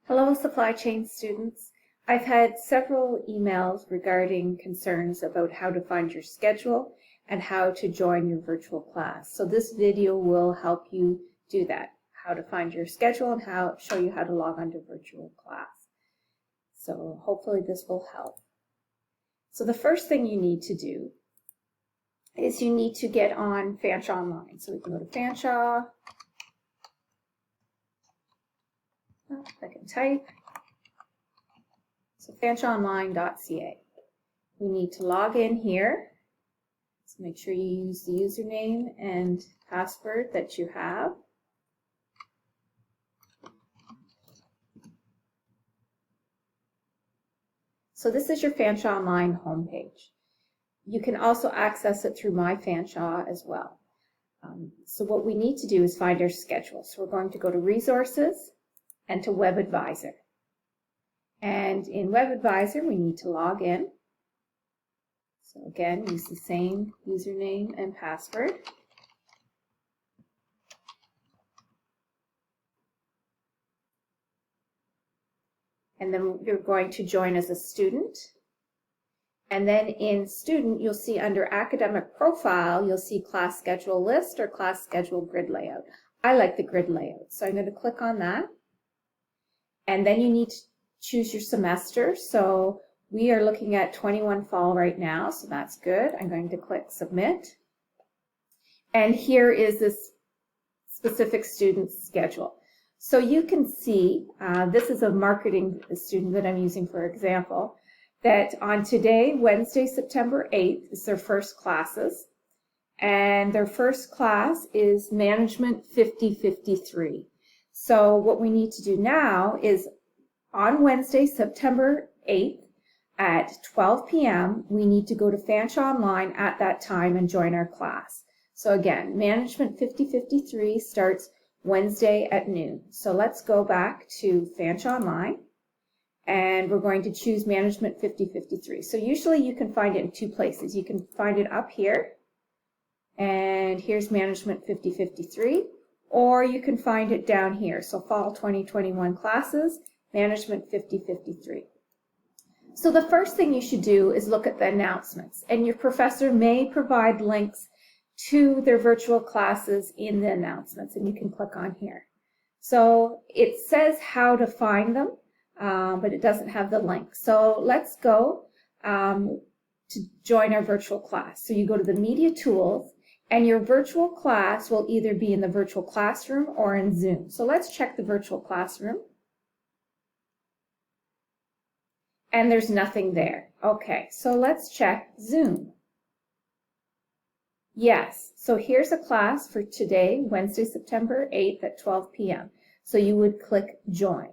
Hello, supply chain students. I've had several emails regarding concerns about how to find your schedule and how to join your virtual class. So this video will help you do that, how to find your schedule and show you how to log on to virtual class. So hopefully this will help. So the first thing you need to do is you need to get on Fanshawe Online. So we can go to Fanshawe. I can type. So fanshaweonline.ca. We need to log in here. So make sure you use the username and password that you have. So this is your Fanshawe Online homepage. You can also access it through My Fanshawe as well. So what we need to do is find our schedule. So we're going to go to Resources and to Web Advisor. And in Web Advisor, we need to log in. So again, use the same username and password. And then you're going to join as a student. And then in student, you'll see under academic profile, you'll see class schedule list or class schedule grid layout. I like the grid layout, so I'm going to click on that. And then you need to choose your semester. So we are looking at 21 fall right now, so that's good. I'm going to click submit. And here is this specific student's schedule. So you can see, this is a marketing student that I'm using for example, that on today, Wednesday, September 8th, is their first classes. And their first class is Management 5053. So what we need to do now is on Wednesday, September 8th at 12 p.m., we need to go to Fanshawe Online at that time and join our class. So again, Management 5053 starts Wednesday at noon. So let's go back to Fanshawe Online. And we're going to choose Management 5053. So usually you can find it in two places. You can find it up here, and here's Management 5053, or you can find it down here. So Fall 2021 classes, Management 5053. So the first thing you should do is look at the announcements, and your professor may provide links to their virtual classes in the announcements, and you can click on here. So it says how to find them. But it doesn't have the link. So let's go to join our virtual class. So you go to the Media Tools, and your virtual class will either be in the virtual classroom or in Zoom. So let's check the virtual classroom. And there's nothing there. Okay, so let's check Zoom. Yes, so here's a class for today, Wednesday, September 8th at 12 p.m. So you would click Join.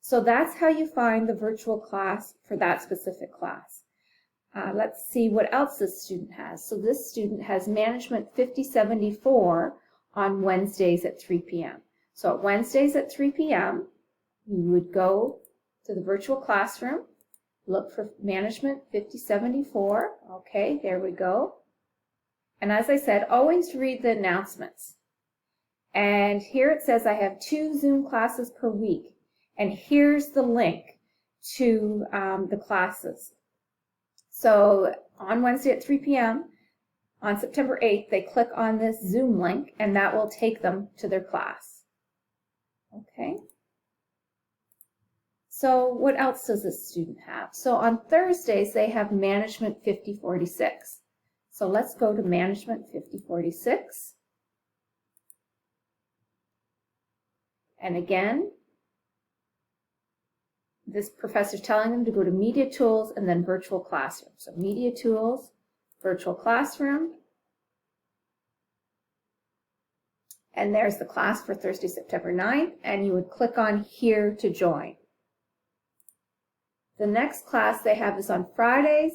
So that's how you find the virtual class for that specific class. Let's see what else this student has. So this student has Management 5074 on Wednesdays at 3 p.m. So at Wednesdays at 3 p.m., you would go to the virtual classroom, look for Management 5074. Okay, there we go. And as I said, always read the announcements. And here it says I have 2 Zoom classes per week. And here's the link to the classes. So on Wednesday at 3 p.m., on September 8th, they click on this Zoom link, and that will take them to their class. Okay. So what else does this student have? So on Thursdays, they have Management 5046. So let's go to Management 5046. And again, this professor is telling them to go to Media Tools and then Virtual Classroom. So Media Tools, Virtual Classroom. And there's the class for Thursday, September 9th, and you would click on here to join. The next class they have is on Fridays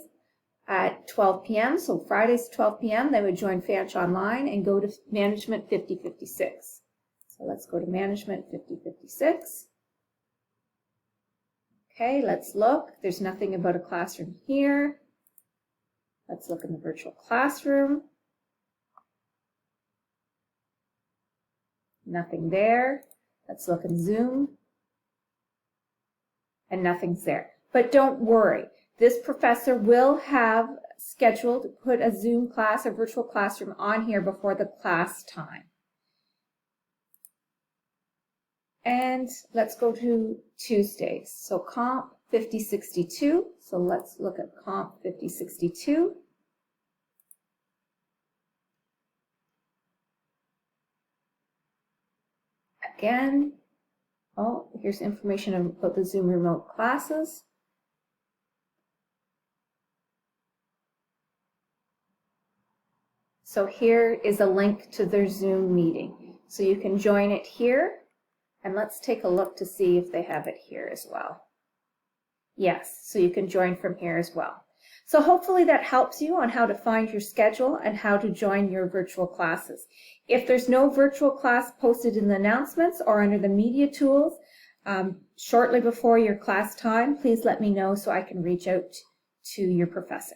at 12 p.m. So Fridays 12 p.m. they would join Fanshawe Online and go to Management 5056. So let's go to Management 5056. Okay, let's look. There's nothing about a classroom here. Let's look in the virtual classroom. Nothing there. Let's look in Zoom. and nothing's there. But don't worry, this professor will have scheduled to put a Zoom class or virtual classroom on here before the class time. And let's go to Tuesdays. So Comp 5062. So let's look at Comp 5062. Again, oh, here's information about the Zoom remote classes. So here is a link to their Zoom meeting. So you can join it here. And let's take a look to see if they have it here as well. Yes, so you can join from here as well. So hopefully that helps you on how to find your schedule and how to join your virtual classes. If there's no virtual class posted in the announcements or under the media tools shortly before your class time, please let me know so I can reach out to your professor.